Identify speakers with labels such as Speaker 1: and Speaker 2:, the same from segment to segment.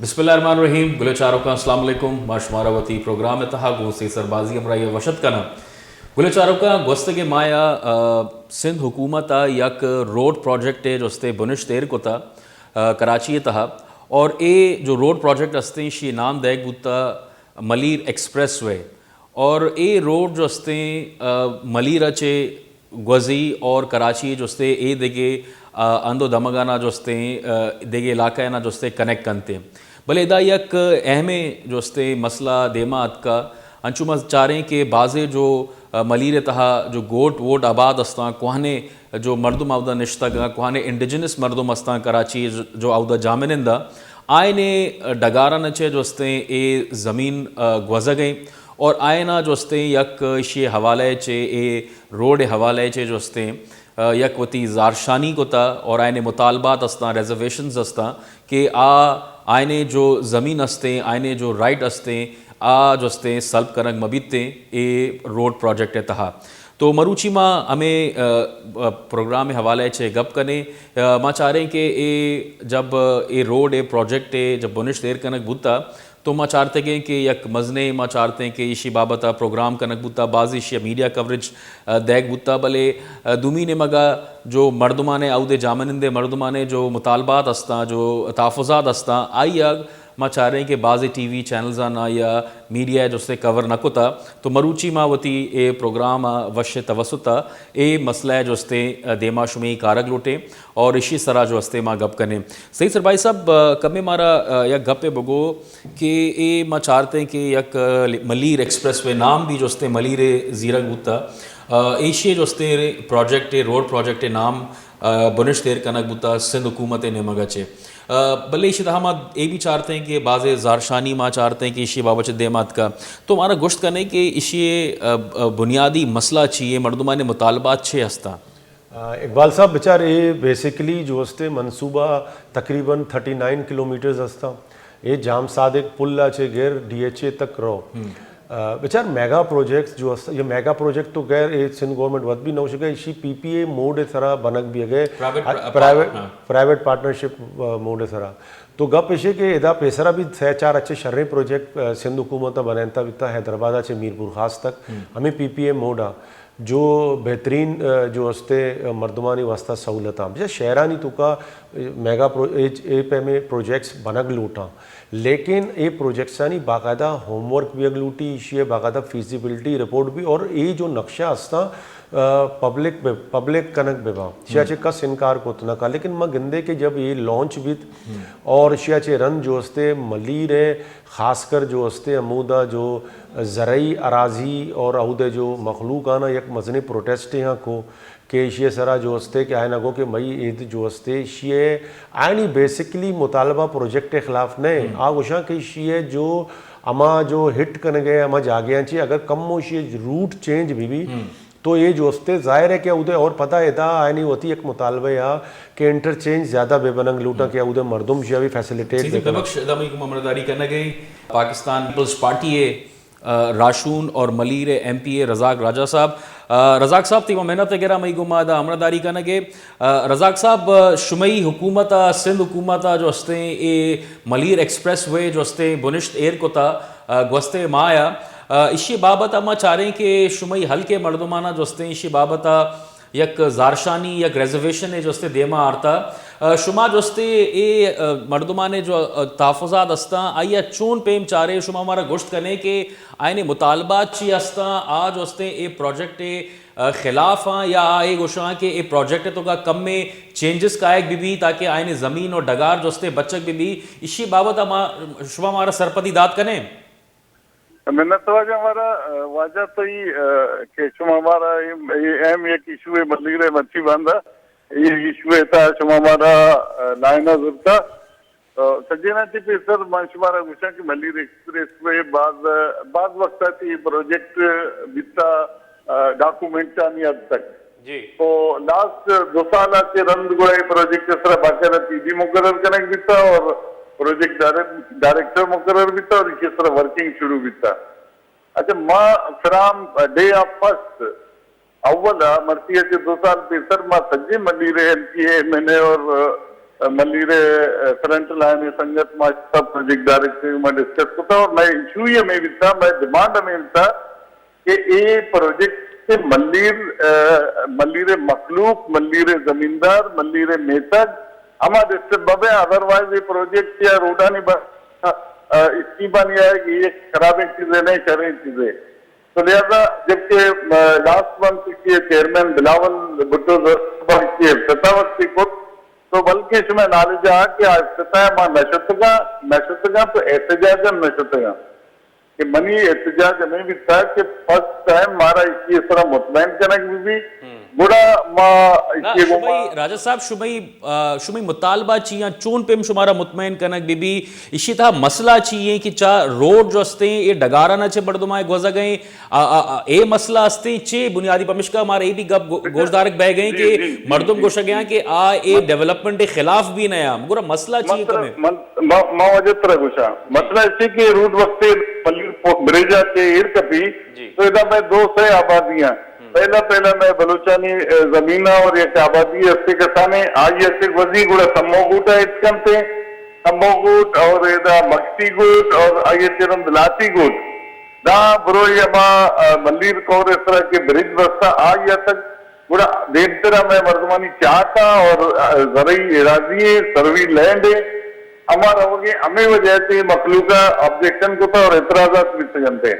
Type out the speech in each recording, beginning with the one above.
Speaker 1: बिस्मिल्लाहिर्रहमानिर्रहीम गुलचारों अस्सलाम वालेकुम माशमारावती प्रोग्राम तहा गोसे सरबाजी अमराई वशत कना गुलचारों का गोस्त के माया सिंध हुकूमत यक रोड प्रोजेक्ट है जोस्ते बुनिश तेर कोता कराची तहा और ए जो रोड प्रोजेक्ट अस्ते शी नाम दैग बुता मलीर एक्सप्रेस वे और ए रोड जो अस्ते मलीर अचे ग्वजी और कराची जोस्ते ए देगे अंदो दमगाना जोस्ते देगे इलाका है ना जोस्ते कनेक्ट करते भले इदा यक अहमे जोस्ते मसला देमात का अंचुमा चारें के बाज़े जो मलीर तहा जो गोट वोट आबाद अस्ता कोहाने जो मर्दम आवदा निश्ता कोहाने इंडिजिनस मर्दम अस्ता कराची जो आवदा जामिनंदा आयने डगारा नचे जोस्ते ए ज़मीन ग्वज़ा गई और आयना जोस्ते यक शे हवाले चे ए रोड हवाले चे जोस्ते यक वती ज़ारशानी कोता और आयने मुतालबात अस्ता रिजर्वेशंस अस्ता कि आयने जो ज़मीन अस्ते आयने जो राइट अस्ते जोस्ते सल्ब करंग मबीते ए रोड प्रोजेक्ट है तहा तो मरूची माँ हमें प्रोग्राम में हवाले छे गप कने माँ चाह रहे कि ए जब ए रोड ए प्रोजेक्ट है जब बुनिश देर कनक बुता तो माँ चाहते हैं कि यक मजने माँ चाहते हैं कि इसी बाबता प्रोग्राम कनक बुता बाजी इशी मीडिया कवरेज दैग बुता भले दुमी ने मगा जो मर्दमाने आउदे जामनिंदे मर्दमाने जो मुतालबात अस्ता जो तहफ़्फ़ुज़ात अस्ता आई अग माँ चाह रहे हैं कि बाज़े टीवी चैनल्स ना या मीडिया जो से कवर न कोता तो मरूची मावती ए प्रोग्राम वश तवसुता ए मसला जो स्ते देमा शुमी कारक लोटे और इसी तरह जो हस्ते माँ गप कने सही सर भाई साहब कमे मारा यक गपे बगो कि ए माँ चाहते हैं कि यक मलीर एक्सप्रेस वे नाम भी जो स्ते मलीर ज़ीरक बुता एशिया जो स्ते प्रोजेक्ट रोड प्रोजेक्ट नाम बुनिश तेर कनक बुता सिंध हुकूमत ने मगचे भले इसी तरह ये भी चाहते हैं कि बाज़ ज़ारशानी माँ चाहते हैं कि इसी बाबत देमात का तो हमारा गोश्त करने कि इसी बुनियादी मसला चाहिए मर्दुमान मुतालबात छे हस्ता
Speaker 2: इकबाल साहब बेचार ये बेसिकली जो हस्ते मनसूबा तकरीबन 39 किलोमीटर्स हस्ता ये जाम सादिक पुल्ला छे गैर DHA तक रो बेचार मेगा प्रोजेक्ट्स जो ये मेगा प्रोजेक्ट तो गैर ये सिंध गवर्नमेंट वत भी नौश गए इसी PPA मोड तरह बनक भी गए प्राइवेट पार्टनरशिप मोड तरह तो गप इसे कि इदा पेसरा भी 3-4 अच्छे शर्रे प्रोजेक्ट सिंध हुकूमत बनता बिता हैदराबाद से मीरपुर खास तक हमें PPA मोड आ जो बेहतरीन जो हस्ते मर्दमानी वास्ता सहूलत बेचा शहरानी तुका मेगा पे में प्रोजेक्ट्स बनक लूटा लेकिन ये प्रोजेक्ट्सानी बाकायदा होमवर्क भी अगलूटी इसी बाकायदा फिजिबिलिटी रिपोर्ट भी और ये जो नक्शा हस्ता पब्लिक कनक बेबा शियाचे कस इनकार को ना का लेकिन मैं गिंदे के जब ये लॉन्च भी और शियाचे रन जो हस्ते मलीर है ख़ासकर जो हस्ते अमूदा जो ज़रई अराजी और अहदे जो मखलूक आना एक मजनी प्रोटेस्ट यहाँ को कि शिए सरा जो हस्ते कि आयन अगो के मई ईद जो हस्ते शिए आयनी बेसिकली मुतालबा प्रोजेक्ट के ख़िलाफ़ नहीं आगोशा कि शिए जो अमा जो हिट करने गए अमा जागे चाहिए अगर कम हो शिए रूट चेंज भी तो ये जो हस्ते ज़ाहिर है कि उदे और पता है था आयनी होती एक मुतालबा या कि इंटरचेंज ज़्यादा बेबनंग लूटा कि उदे मर्दम शिया भी फैसिलिटेट
Speaker 1: पाकिस्तान पीपल्स पार्टी है राशून और मलीर MP रज़ाक राजा साहब रज़ाक साहब तीमा मेहनत वगैरह मई गुमादा अमरदारी का नगे रज़ाक साहब शुमई हुकूमत सिंध हुकूमत जो हस्ते ए मलीर एक्सप्रेस वे जो हस्ते बुनिश्त एयर को था ग्वस्ते माया इसी बाबत अमा चाह रहे हैं कि शुमई हल्के मर्दमाना जो हस्ते इसी बाबत यक ज़ारशानी यक रिजर्वेशन है जो हस्ते देमा आरता शुमा जो हस्ते ए मर्दमाने जो तहफ़्फ़ुज़ात हस्ता आइया चून पेम चाह रहे शुमा हमारा गोश्त करने के आयने मुतालबात ची हस्ता आज हस्ते ए प्रोजेक्ट खिलाफ हाँ या ए गोशा के ए प्रोजेक्ट तो का कम में चेंजेस का एक भी ताकि आयने ज़मीन और डगार जो हस्ते बच्चक भी इसी बाबत शुमा हमारा सरपदी दाद करें
Speaker 3: मैंने तो आज हमारा वाजा तो ही कि शुमा हमारा ये अहम एक इशू है मलीर मच्छी बांधा ये इशू है था शुमा हमारा लाइना जुर्ता सज्जना थी पे सर शुमारा गुस्सा की मलीर एक्सप्रेस में बाद वक्त आती प्रोजेक्ट बिता डॉक्यूमेंट आनी अब तक जी तो लास्ट 2 साल के रंद गोए प्रोजेक्ट इस तरह बाकायदा पीडी मुकर्रर कनेक्ट बिता और प्रोजेक्ट डायरेक्टर मुकर्रर भी था और इसी तरह वर्किंग शुरू भी था अच्छा माँ फ्राम डे ऑफ फर्स्ट अव्वल मरती है 2 साल पे सर माँ सज्जे मली रहे MPA मैंने और मल्लीरे फ्रंट लाइन संगत मास्टर प्रोजेक्ट डायरेक्टर में डिस्कस होता और मैं इशू ये में भी था, मैं डिमांड में भी था कि ये प्रोजेक्ट से मल्लीरे मखलूक, मल्लीरे जमींदार, मल्लीरे मेतक हमारे डिस्टर्ब बबे, अदरवाइज ये प्रोजेक्ट या रोडा नहीं इसकी बनी है कि ये खराब चीजें नहीं शरई चीजें। तो लिहाजा जबकि लास्ट मंथ के चेयरमैन बिलावल भुट्टो की सतावत को तो बल्कि इसमें नॉलेज आ कि आज नशतगा तो एहतजाजन नशतगा कि मनी एहतजाज में भी था कि फर्स्ट टाइम हमारा इस तरह मुतमैन कनक भी बुरा
Speaker 1: राजा साहब शुमई मुतालबा चाहिए चून पे शुमारा मुतमैन कनक बीबी इसी तरह मसला चाहिए कि चा रोड जो अस्ते ये डगारा ना चे बड़दुमाए गोजा गए ए मसला अस्ते चे बुनियादी पमिश्का हमारे ये भी गप गोशदारक बह गए कि मर्दुम गोशा गया कि ए डेवलपमेंट के खिलाफ भी नया मगर मसला चाहिए कमें
Speaker 3: मवजत रघुशा मसला इसी कि रूट वक्ते ब्रिजा के इर कपी तो इधर में 200 आबादियां पहला मैं बलूचानी जमीना और एक आबादी अस्ते कसाने आज अस्ते वजी गुड़ा सम्मोगूटा इतकंते सम्मोगूट और इधर मक्सी गुट और आये तिरम दिलाती गुट दा ब्रो ये मंदिर कौर इस तरह के ब्रिज बस्ता आज या तक गुड़ा देवतरा में मर्दमानी चाहता और जरई राजी सर्वी लैंड हमारा हो गया हमें वजह से मखलूका ऑब्जेक्शन को था और एतराजात भी सजनते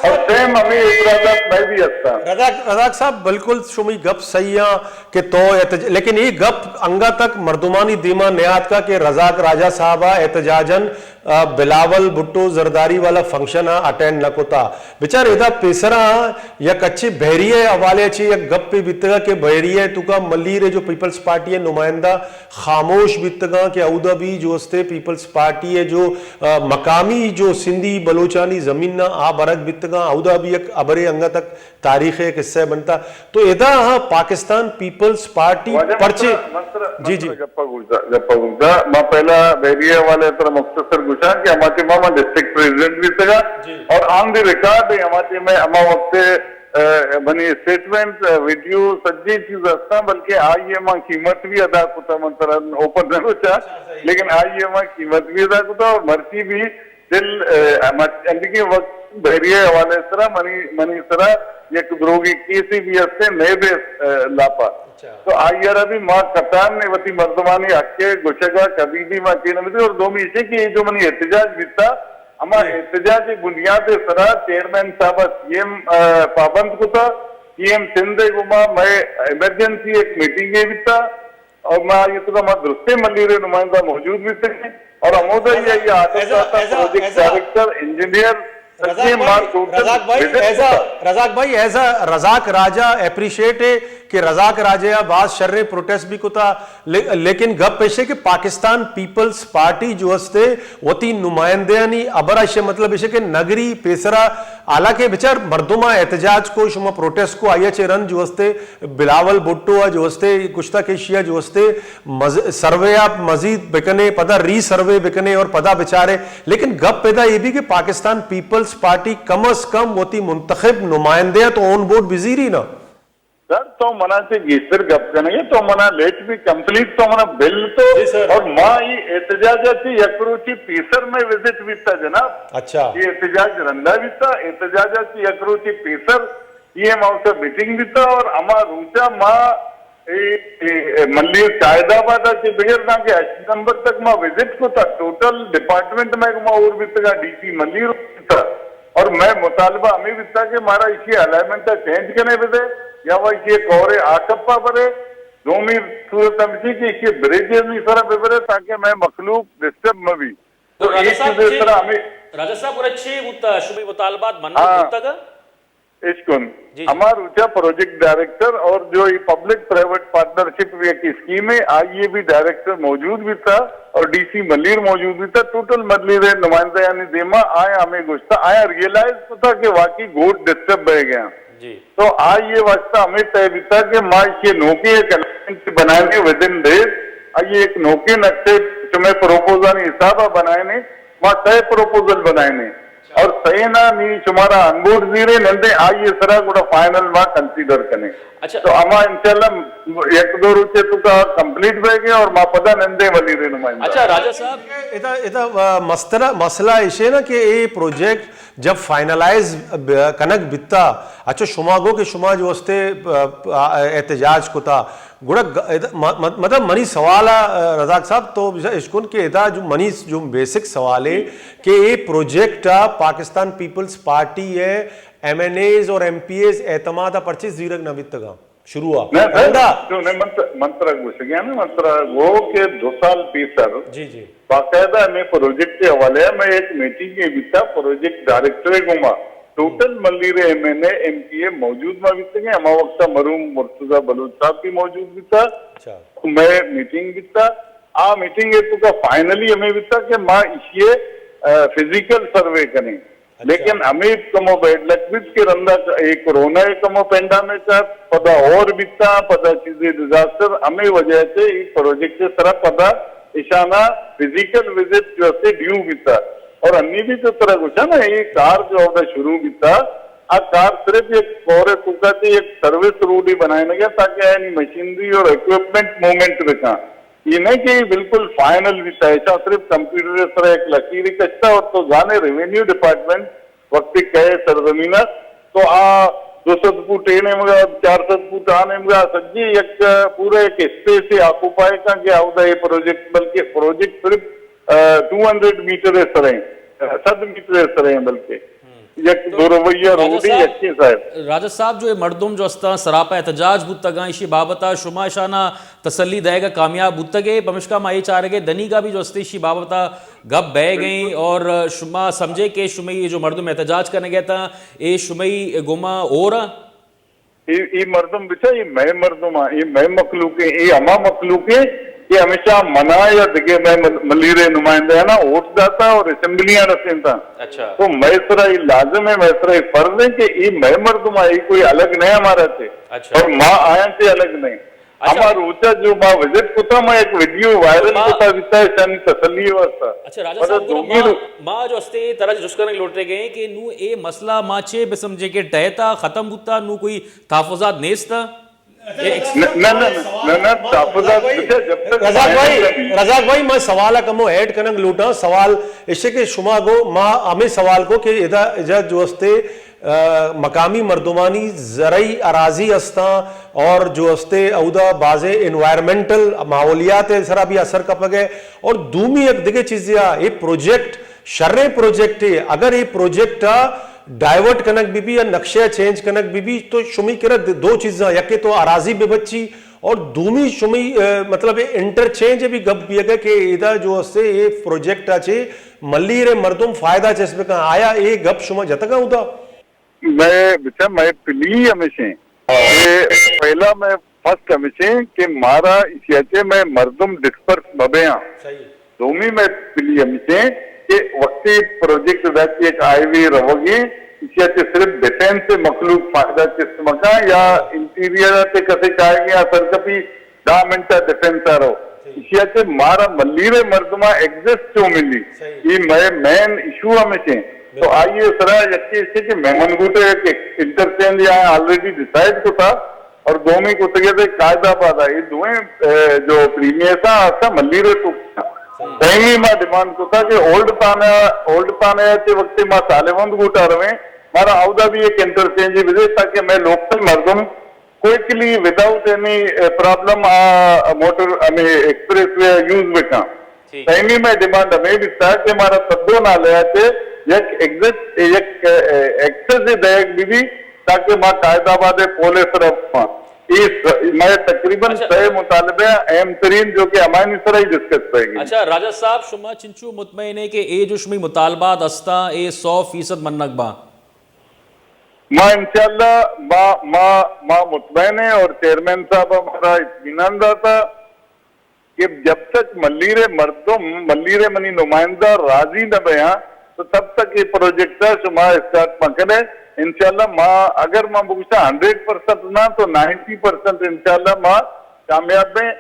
Speaker 3: और सेम हमें एतराजात मैं भी हस्ता
Speaker 2: रजाक साहब बिल्कुल शुमी गप सही है कि तो लेकिन ये गप अंगा तक मर्दुमानी दीमा नियात का कि रजाक राजा साहबा एहतजाजन बिलावल भुट्टो जरदारी वाला फंक्शन अटेंड न कोता बेचार इदा पेसरा या कच्चे बहरिए हवाले ची या गप पे बितगा के बहरिए तुका मल्लीरे जो पीपल्स पार्टी है नुमाइंदा खामोश बितगा के औदा भी जो अस्ते पीपल्स पार्टी है जो मकामी जो सिंधी बलोचानी जमीन आ बरक बितगा औदा भी एक अबरे अंगा तक तारीख है किस्से बनता तो इदा पाकिस्तान पीपल्स पार्टी पर्चे जी जी
Speaker 3: गप्पा गुजा मैं पहला बहरिए वाले तरह मुख्तसर गुजा कि हमारे मामा डिस्ट्रिक्ट प्रेसिडेंट भी तगा और ऑन द रिकॉर्ड है हमारे में अमा वक्त बनी स्टेटमेंट वीडियो सज्जी चीज हस्ता बल्कि आई ये मां कीमत भी अदा कुता मंत्र ओपन न होता लेकिन आई ये मां कीमत भी अदा कुता और मर्ची भी दिल अंदगी वक्त बहरिए हवाले तरह मनी तरह एक द्रोगी केसी भी हस्ते नए बे लापा तो आई यार अभी माँ कप्तान ने वती मर्दमानी हक्के गुशगा कभी भी माँ चीन में और दो इसे कि जो मनी एहतजाज भी था हमारे एहतजाज की बुनियाद सरा चेयरमैन साहब सीएम पाबंद को था सीएम सिंधे गुमा मैं इमरजेंसी एक मीटिंग भी था और मैं ये तो मैं दुरुस्ते मल्लीरे नुमाइंदा मौजूद भी थे और अमोदा ये प्रोजेक्ट डायरेक्टर इंजीनियर
Speaker 2: रजाक भाई ऐसा रजाक राजा एप्रिशिएट है कि रजाक राजा बात शर्रे प्रोटेस्ट भी कुता लेकिन गप पेशे कि पाकिस्तान पीपल्स पार्टी जो हस्ते वती नुमाइंदे अबराशे मतलब इसे कि नगरी पेसरा हालांकि बेचार मर्दुमा एहतजाज को शुमा प्रोटेस्ट को आया चेरन जो हस्ते बिलावल भुट्टो जो हस्ते कुश्ता केशिया जो हस्ते सर्वे आप मजीद बिकने पदा री सर्वे बिकने और पदा बेचारे लेकिन गप पैदा ये भी कि पाकिस्तान पीपल्स पार्टी कम अज कम वती मुंतखब नुमाइंदे तो ऑन बोर्ड विजीरी ना
Speaker 3: सर तो मना से गीसर गप करेंगे तो मना लेट भी कंप्लीट तो मना बिल तो और माँ ये एहतजाजाची यकरूची पीसर में विजिट भी था जनाब
Speaker 2: अच्छा
Speaker 3: ये एहतजाज रंदा भी था एहतजाजाची यकरूची पीसर ये माँ से मीटिंग भी था और अमा रूचा माँ मल्ली कायदाबाद बगैर ना के 8 नंबर तक माँ विजिट को था टोटल डिपार्टमेंट में माँ और भी था डीसी मल्ली था और मैं मुतालबा हमें भी था कि हमारा इसी अलाइनमेंट चेंज करने भी थे या वह ये कोरे आकप्पा बरे दोमी सूरत समझी कि इसके ब्रिजेस नहीं सारा बेबरे ताकि मैं मखलूक डिस्टर्ब में भी
Speaker 1: तो एक चीज तरह हमें राजा साहब और अच्छे शुभी मुतालबात बनना होता का
Speaker 3: इश्कुन हमारा ऊंचा प्रोजेक्ट डायरेक्टर और जो ये पब्लिक प्राइवेट पार्टनरशिप की स्कीम है आज ये भी डायरेक्टर मौजूद भी था और डीसी मल्लीर मौजूद भी था टोटल मल्लीर नुमाइंदा यानी देमा आया हमें गुस्सा आया रियलाइज तो था कि वाकई गोट डिस्टर्ब बह गया तो आज ये वास्ता हमें तय भी था कि माँ ये नौके एक अलाइनमेंट बनाएंगे विद इन डेज ये एक नौके नक्शे तुम्हें प्रोपोजल हिसाब बनाए माँ तय प्रोपोजल बनाए और सैना नी शुमारा अंगूर जीरे नंदे आई सरा गुड़ा फाइनल मा कंसीडर कने
Speaker 1: अच्छा
Speaker 3: तो अमा इंशाल्लाह एक दो रुचे तुका कंप्लीट बेगे और मा पदा नंदे वली रे नुमाइंदा
Speaker 1: अच्छा राजा साहब
Speaker 2: इता मसला इशे ना कि ये प्रोजेक्ट जब फाइनलाइज कनक बित्ता अच्छा शुमा गो कि शुमा जो वस्ते एहतजाज को था गुड़ा मतलब मनी सवाल रजाक साहब तो इसकुन के इता जो मनी जो बेसिक सवाल है कि ये प्रोजेक्ट पाकिस्तान पीपल्स पार्टी है MNAs और MPAs एतमादा परचेस जीरक नवित्तगा शुरू हुआ
Speaker 3: जो ने मंत्र घुस गया ना मंत्र वो के 2 साल पीसर
Speaker 2: जी जी
Speaker 3: बाकायदा में प्रोजेक्ट के हवाले में एक मीटिंग के बिता प्रोजेक्ट डायरेक्टर गुमा टोटल मल्लीरे MNA MPA मौजूद में बिता गए हमारा वक्त मरूम मुर्तजा बलूच साहब भी मौजूद बिता
Speaker 2: अच्छा
Speaker 3: मैं मीटिंग बिता मीटिंग है तो का फाइनली हमें बिता के माँ इसे फिजिकल सर्वे करें लेकिन हमें कमो बैड लकबित के रंदा एक कोरोना कमो पेंडामिक का पदा और बिता पदा चीजें डिजास्टर हमें वजह से एक प्रोजेक्ट से तरह पदा इशाना फिजिकल विजिट जो से ड्यू बिता और अन्य भी तो तरह कुछ है ना ये कार जो होता शुरू बिता कार सिर्फ एक और तुकाती एक सर्विस रूट ही बनाया गया ताकि यानी मशीनरी और इक्विपमेंट मूवमेंट रखा ये नहीं कि बिल्कुल फाइनल बिता ऐसा सिर्फ कंप्यूटर तरह एक लकीरी कच्चा और तो जाने रेवेन्यू डिपार्टमेंट वक्त कहे सरजमीना तो 200 फुट एने मगा 400 फुट आने मगा सज्जी एक पूरे एक स्पेस से ऑक्युपाई का कि आवदा ये प्रोजेक्ट बल्कि प्रोजेक्ट सिर्फ 200 मीटर इस तरह 7 मीटर इस तरह बल्कि एक दो रवैया रोडी अच्छी साहब
Speaker 1: राजा साहब जो ये मर्दुम जो अस्ता सरापा एहतजाज बुतगा इशी बाबता शुमा शाना तसल्ली देगा कामयाब बुतगे पमिश्का माई चाह रहे दनी का भी जो अस्ते इशी बाबता गप बह गई और शुमा समझे के शुमई जो मर्दुम एहतजाज करने गया था ये शुमई गुमा और
Speaker 3: ये मर्दुम बिचा ये मैं मर्दुम ये मैं मखलूक है ये अमा मखलूक है ये हमेशा मना या दिगे मैं मलीरे नुमाइंदा है ना वोट दाता और असेंबलियां रसेंता
Speaker 1: अच्छा
Speaker 3: तो मैसरा ये लाजम है मैसरा ये फर्ज है कि ये मैं मर्दुम ये कोई अलग नहीं हमारा से
Speaker 1: अच्छा
Speaker 3: और माँ आया से अलग नहीं हमारा ऊंचा जो माँ विजिट को था मैं एक वीडियो वायरल होता बिता है सन तसल्ली वास्ता
Speaker 1: अच्छा राजा साहब माँ जो अस्ते तरह जुस्कर लौटे गए कि नू ए मसला माचे बेसमझे के टहता खत्म बुता नू कोई तहफुजात नेस्ता
Speaker 2: रजाक भाई मैं सवाल कमो ऐड कनक लूटा सवाल इससे के शुमा गो माँ हमें सवाल को कि इधर जो अस्ते मकामी मर्दुमानी जरई अराजी अस्ता और जो अस्ते औदा बाजे इन्वायरमेंटल माहौलियात सरा भी असर कप गए और दूमी एक दिगे चीज़िया ये प्रोजेक्ट शर्रे प्रोजेक्ट है अगर ये प्रोजेक्ट डाइवर्ट कनक बीबी या नक्शे चेंज कनक बीबी तो शुमी कर दो चीज़ा यके तो अराजी बेबच्ची और दूमी शुमी मतलब इंटरचेंज भी गप भी है कि इधर जो से ये प्रोजेक्ट आचे मल्ली रे मर्दुम फायदा चेस्बे का आया ये गप शुमा जतका होता
Speaker 3: मैं पिली हमेशा पहला मैं फर्स्ट हमेशा कि मारा इसियाचे मैं मर्दुम डिस्पर्स बबे दोमी में पिली हमेशा कि वक्ती प्रोजेक्ट जाती एक आईवी रहोगी इसियाचे सिर्फ डिफेंस से मखलूक फायदा किस्म का या इंटीरियर से कसे काएंगे या सरकपी 10 मिनट डिफेंस आ रहो इसियाचे मारा मल्लीरे मर्दमा एग्जिस्ट क्यों मिली ये मेन इशू हमेशा तो आइए सरा यकी इससे कि मेहमान गुटे एक इंटरचेंज यहाँ ऑलरेडी डिसाइड को था और दोमी को तगे कायदा पादा ये दोवें जो प्रीमियर था ऐसा मल्लीरे तो कहीं मां डिमांड को था कि ओल्ड ताने के वक्त मां सालेवंद गुटा रहे मारा औदा भी एक इंटरचेंज विजय ताकि मैं लोकल मर्दम quickly without any problem motor हमें एक्सप्रेस वे यूज बेका कहीं में डिमांड हमें भी था कि हमारा तब्दो ना ले आते एक एग्जिस्ट एक एक्सेस दयक भी ताकि मां कायदाबाद पोले तरफ मैं तकरीबन 6 मुतालबे अहम तरीन जो कि हमारी तरह ही डिस्कस करेंगे
Speaker 1: अच्छा राजा साहब शुमा चिंचू मुतमईन है कि ए जो शुमी मुतालबात अस्ता ए 100% मन्नक बा
Speaker 3: मां इंशाल्लाह मां मुतमईन है और चेयरमैन साहब हमारा इत्मीनान था कि जब तक मल्लीरे मर्दुम मल्लीरे मनी नुमाइंदा राजी न बया तो तब तक ये प्रोजेक्ट है शुमा स्टार्ट पकड़े इंशाल्लाह माँ अगर माँ बुकशा 100% ना तो 90% इंशाल्लाह माँ कामयाब में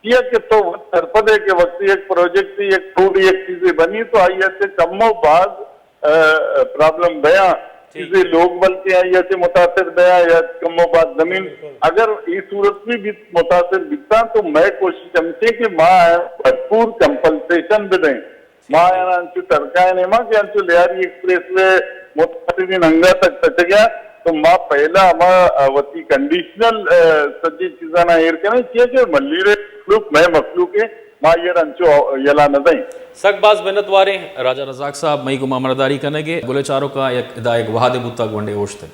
Speaker 3: किया कि तो सरपदे के वक्त एक प्रोजेक्ट एक थोड़ी एक चीजें बनी तो आइए से कमो बाद प्रॉब्लम बया चीजें लोग बल्कि या से मुतासर बया या कमो बाद जमीन अगर इस सूरत में भी मुतासर बिकता तो मैं कोशिश करती कि माँ भरपूर कंपल्सेशन भी दें माँ अंचु टरकाए ने माँ कि अंचु लियारी एक्सप्रेस वे मुतासरीन अंगा तक टच गया तो माँ पहला माँ वती कंडीशनल सज्जी चीज़ा ना एयर करने चाहिए कि मल्लीरे फ्लूक मैं मखलूक है माँ ये अंचु यला न दें
Speaker 1: सकबाज बेनत वारे राजा रजाक साहब मई को मामलदारी करने के गुले चारों का एक वहादे बुत्ता गोंडे ओश्ते